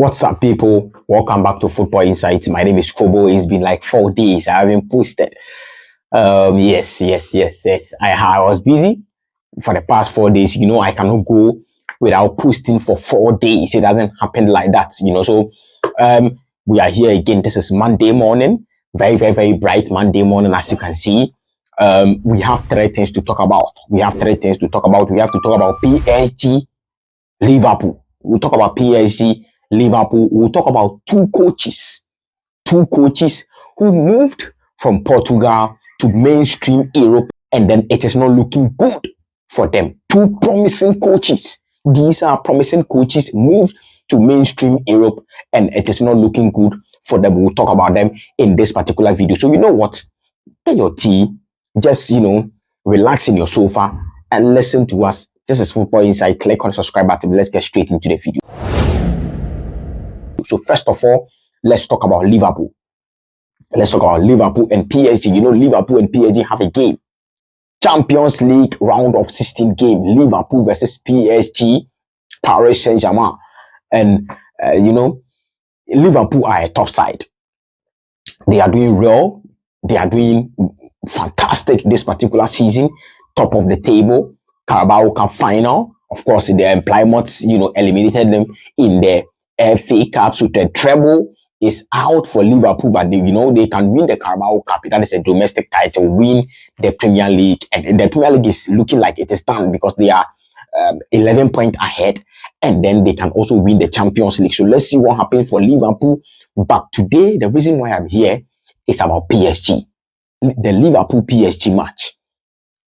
What's up, people? Welcome back to Football Insights. My name is Kobo. It's been like 4 days. I haven't posted. Yes. I was busy for the past 4 days. I cannot go without posting for 4 days. It doesn't happen like that. So we are here again. This is Monday morning. Very bright Monday morning, as you can see. We have three things to talk about. We have to talk about PSG, Liverpool. We'll talk about PSG, Liverpool. We'll talk about two coaches who moved from Portugal to mainstream Europe, and then it is not looking good for them. Two promising coaches. These are promising coaches moved to mainstream Europe, and it is not looking good for them. We'll talk about them in this particular video. So you know what? Get your tea, just relax in your sofa and listen to us. This is Football Insight. Click on the subscribe button. Let's get straight into the video. So first of all, let's talk about Liverpool. Let's talk about Liverpool and PSG. Liverpool and PSG have a game. Champions League round of 16 game. Liverpool versus PSG, Paris Saint-Germain. And, Liverpool are a top side. They are doing well. They are doing fantastic this particular season. Top of the table. Carabao Cup final. Of course, the Plymouth, eliminated them in the FA Cup. So the treble is out for Liverpool, but they can win the Carabao Cup. That is a domestic title, win the Premier League. And the Premier League is looking like it is done because they are 11 points ahead. And then they can also win the Champions League. So let's see what happens for Liverpool. But today, the reason why I'm here is about PSG. The Liverpool PSG match.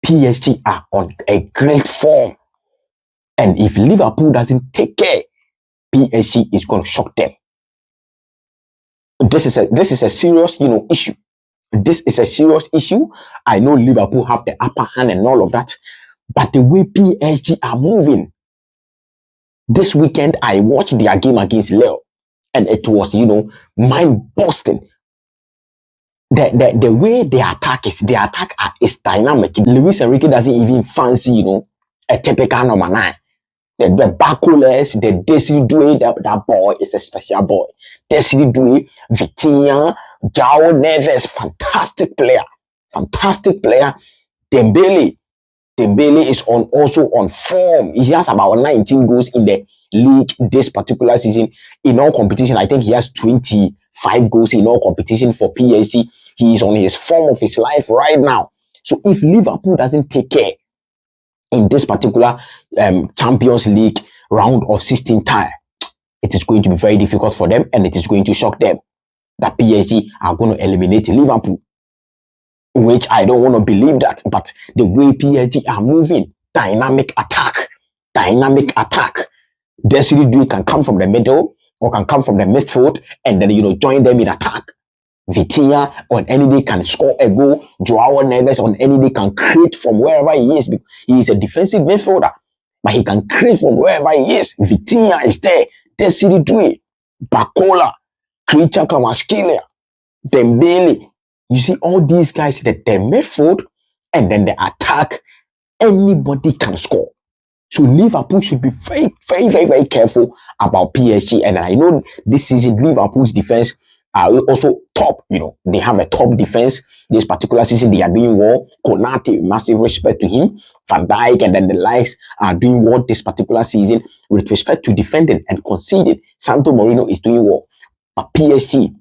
PSG are on a great form. And if Liverpool doesn't take care, PSG is going to shock them. This is a serious, issue. This is a serious issue. I know Liverpool have the upper hand and all of that. But the way PSG are moving, this weekend I watched their game against Lille. And it was, mind-busting. The way their attack is dynamic. Luis Enrique doesn't even fancy, a typical number 9. The Bakules, the Desi Due, that boy is a special boy. Desi Due, Vitinha, João Neves, fantastic player. Dembele is also on form. He has about 19 goals in the league this particular season. In all competition, I think he has 25 goals in all competition for PSG. He is on his form of his life right now. So if Liverpool doesn't take care in this particular Champions League round of 16 time, it is going to be very difficult for them, and it is going to shock them that PSG are going to eliminate Liverpool, which I don't want to believe that. But the way PSG are moving, dynamic attack. Desiree Due can come from the middle or can come from the midfield and then join them in attack. Vitinha on any day can score a goal. João Neves on any day can create from wherever he is. He is a defensive midfielder, but he can create from wherever he is. Vitinha is there. Desiree Due, Bakola, Creature Kamaskilia, Dembele. You see all these guys, the midfield and then the attack, anybody can score. So Liverpool should be very careful about PSG. And I know this season Liverpool's defense are also top. They have a top defense this particular season. They are doing well. Konate, massive respect to him. Van Dijk and then the likes are doing well this particular season with respect to defending and conceding. Santo Moreno is doing well. But PSG,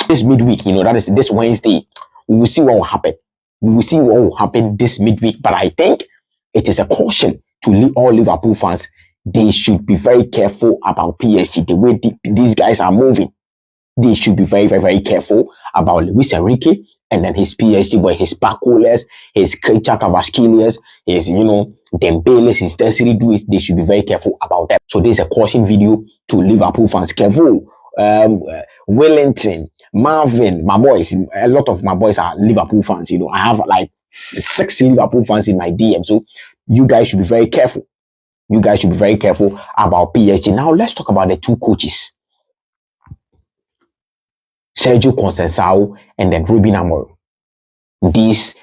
this midweek, that is this Wednesday, we will see what will happen. We will see what will happen this midweek. But I think it is a caution to all Liverpool fans. They should be very careful about PSG. The way these guys are moving, they should be very careful about Luis Enrique and then his PSG boy, his Bakules, his Creature Kavaskilias, his Dembele, his Desiree Due. They should be very careful about that. So this is a caution video to Liverpool fans. Careful. Wellington, Marvin, my boys, a lot of my boys are Liverpool fans. I have like 6 Liverpool fans in my DM. So you guys should be very careful. About PSG. Now let's talk about the two coaches, Sergio Conceicao and then Ruben Amorim. These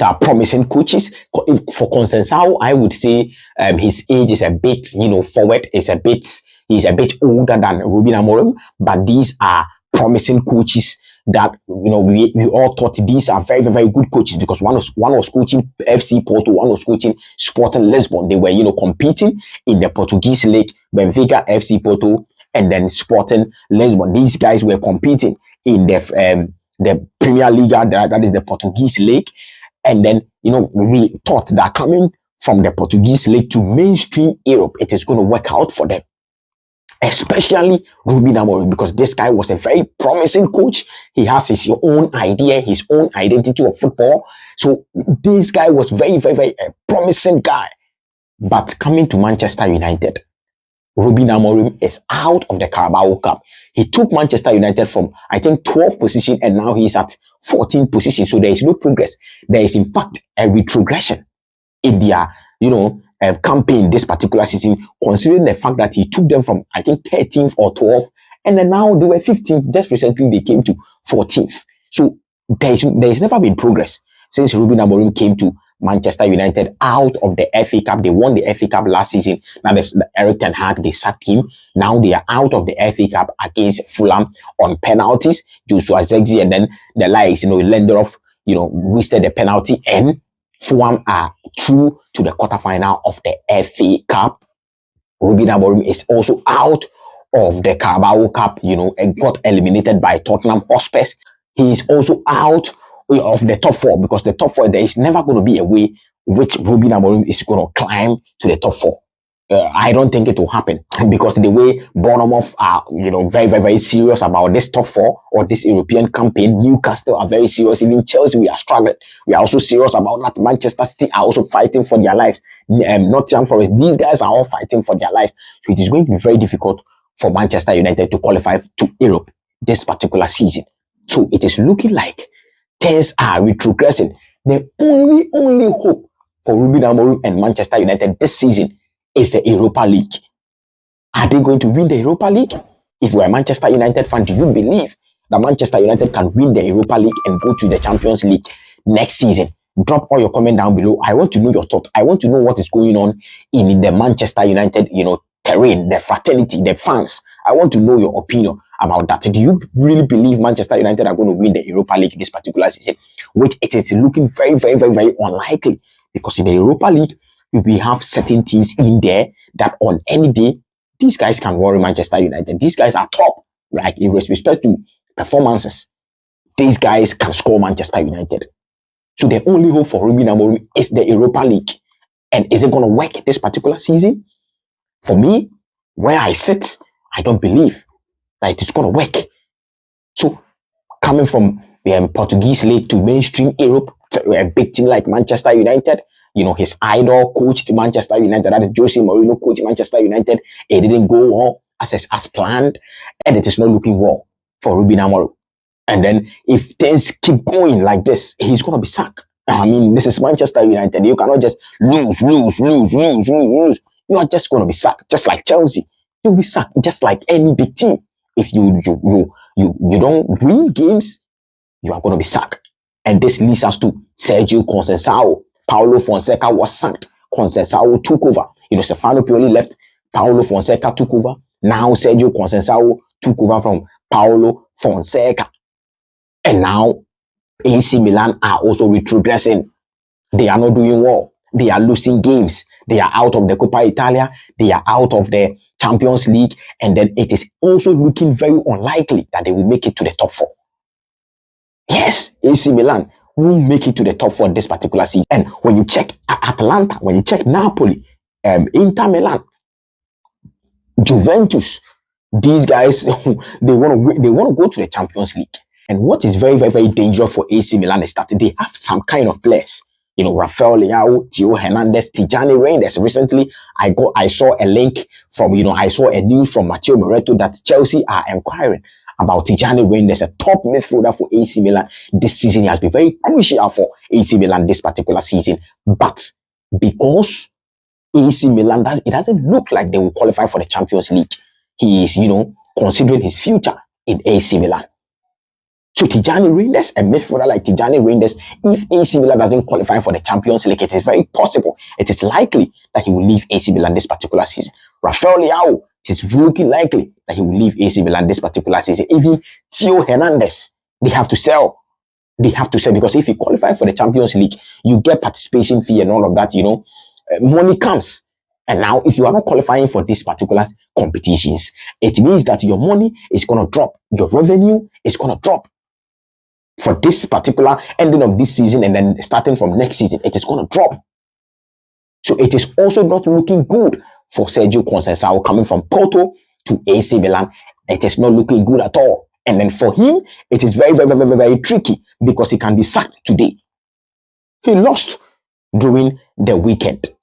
are promising coaches. For Conceicao, I would say his age is a bit, forward. It's a bit, He's a bit older than Ruben Amorim, but these are promising coaches that we all thought these are very, very good coaches, because one was coaching FC Porto, one was coaching Sporting Lisbon. They were competing in the Portuguese league, Benfica, FC Porto, and then Sporting Lisbon. These guys were competing in the Premier League, that is the Portuguese league. And then we thought that coming from the Portuguese league to mainstream Europe, it is going to work out for them, especially Ruben Amorim, because this guy was a very promising coach. He has his own idea, his own identity of football. So this guy was very, very, very promising guy. But coming to Manchester United, Ruben Amorim is out of the Carabao Cup. He took Manchester United from, I think, 12th position, and now he's at 14th position. So there is no progress. There is, in fact, a retrogression in their, campaign this particular season, considering the fact that he took them from, I think, 13th or 12th, and then now they were 15th. Just recently, they came to 14th. So there is never been progress since Ruben Amorim came to Manchester United out of the FA Cup. They won the FA Cup last season. Now there's Eric Ten Hag, they sacked him. Now they are out of the FA Cup against Fulham on penalties. Joshua Zirkzee and then the likes, Lindelof, wasted the penalty, and Fulham are through to the quarterfinal of the FA Cup. Ruben Amorim is also out of the Carabao Cup, and got eliminated by Tottenham Hotspur. He is also out of the top four, because the top four, there is never going to be a way which Ruben Amorim is going to climb to the top four. I don't think it will happen, because the way Bournemouth are, very, very, very serious about this top four or this European campaign. Newcastle are very serious. Even Chelsea, we are struggling. We are also serious about that. Manchester City are also fighting for their lives. Nottingham Forest, these guys are all fighting for their lives. So it is going to be very difficult for Manchester United to qualify to Europe this particular season. So it is looking like things are retrogressing. The only hope for Ruben Amorim and Manchester United this season is the Europa League. Are they going to win the Europa League? If you are a Manchester United fan, do you believe that Manchester United can win the Europa League and go to the Champions League next season? Drop all your comment down below. I want to know your thought. I want to know what is going on in the Manchester United, terrain, the fraternity, the fans. I want to know your opinion about that. Do you really believe Manchester United are going to win the Europa League this particular season? Which it is looking very, very, very, very unlikely, because in the Europa League, we have certain teams in there that on any day, these guys can worry Manchester United. These guys are top, like in respect to performances. These guys can score Manchester United. So the only hope for Ruben Amorim is the Europa League. And is it going to work this particular season? For me, where I sit, I don't believe that it is going to work. So coming from the Portuguese league to mainstream Europe, to a big team like Manchester United, his idol coached Manchester United, that is Jose Mourinho, coached Manchester United. It didn't go well as planned, and it is not looking well for Ruben Amorim. And then if things keep going like this, he's going to be sacked. I mean, this is Manchester United. You cannot just lose. You are just going to be sacked, just like Chelsea. You'll be sacked, just like any big team. If you don't win games, you are going to be sacked. And this leads us to Sergio Conceicao. Paulo Fonseca was sacked. Conceicao took over. Stefano Pioli left. Paulo Fonseca took over. Now Sergio Conceicao took over from Paulo Fonseca. And now AC Milan are also retrogressing. They are not doing well. They are losing games. They are out of the Coppa Italia. They are out of the Champions League. And then it is also looking very unlikely that they will make it to the top four. Yes, AC Milan will make it to the top four this particular season. And when you check Atalanta, when you check Napoli, Inter Milan, Juventus, these guys, they want to go to the Champions League. And what is very, very, very dangerous for AC Milan is that they have some kind of players. Rafael Leao, Theo Hernandez, Tijani Reinders. Recently, I saw a link from, I saw a news from Matteo Moretto that Chelsea are inquiring about Tijani Reinders, a top midfielder for AC Milan this season. He has been very crucial for AC Milan this particular season. But because AC Milan, it doesn't look like they will qualify for the Champions League, he is, considering his future in AC Milan. So Tijani Reinders, a midfielder like Tijani Reinders, if AC Milan doesn't qualify for the Champions League, it is very possible, it is likely that he will leave AC Milan this particular season. Rafael Leao, it is looking likely that he will leave AC Milan this particular season. Even Theo Hernandez, they have to sell. They have to sell because if you qualify for the Champions League, you get participation fee and all of that, money comes. And now, if you are not qualifying for these particular competitions, it means that your money is going to drop. Your revenue is going to drop. For this particular ending of this season and then starting from next season, it is going to drop. So it is also not looking good for Sergio Conceicao coming from Porto to AC Milan. It is not looking good at all. And then for him, it is very, very, very, very, very tricky because he can be sacked today. He lost during the weekend.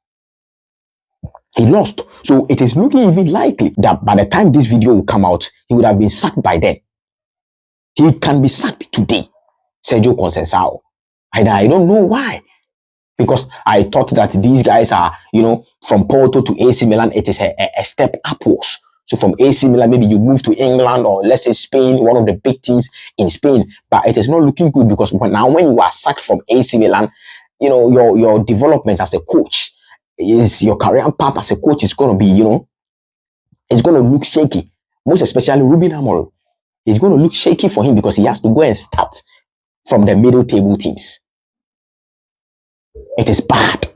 He lost. So it is looking even likely that by the time this video will come out, he would have been sacked by then. He can be sacked today, Sergio Conceicao. And I don't know why. Because I thought that these guys are, from Porto to AC Milan, it is a step upwards. So from AC Milan, maybe you move to England or let's say Spain, one of the big teams in Spain. But it is not looking good because now when you are sacked from AC Milan, your development as a coach is your career path as a coach is going to be, it's going to look shaky. Most especially Ruben Amorim. It's going to look shaky for him because he has to go and start from the middle table teams. It is bad.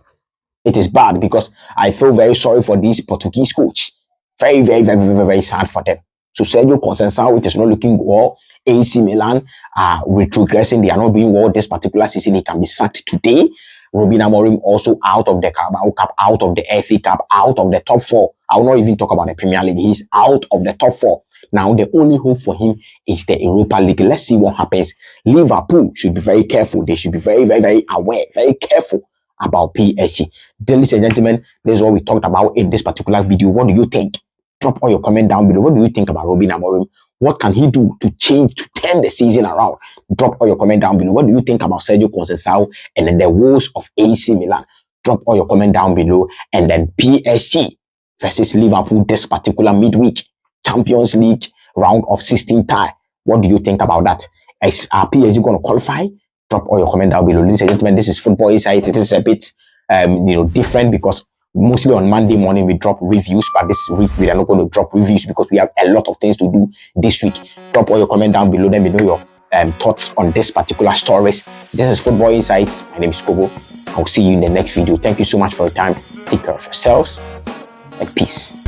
It is bad because I feel very sorry for this Portuguese coach. Very, very, very, very, very sad for them. So Sergio Conceicao, it is not looking well. AC Milan are retrogressing. They are not doing well this particular season. He can be sacked today. Ruben Amorim also out of the Carabao Cup, out of the FA Cup, out of the top four. I will not even talk about the Premier League. He's out of the top four. Now, the only hope for him is the Europa League. Let's see what happens. Liverpool should be very careful. They should be very, very, very aware, very careful about PSG. Ladies and gentlemen, this is what we talked about in this particular video. What do you think? Drop all your comment down below. What do you think about Ruben Amorim? What can he do to change, to turn the season around? Drop all your comment down below. What do you think about Sergio Conceicao and then the woes of AC Milan? Drop all your comment down below. And then PSG versus Liverpool this particular midweek Champions League round of 16 tie. What do you think about that? Is PSG going to qualify? Drop all your comment down below. Ladies and gentlemen, this is Football Insight. It is a bit different because mostly on Monday morning we drop reviews, but this week we are not going to drop reviews because we have a lot of things to do this week. Drop all your comment down below. Let me know your thoughts on this particular stories. This is Football Insights. My name is Kobo. I'll see you in the next video. Thank you so much for your time. Take care of yourselves and peace.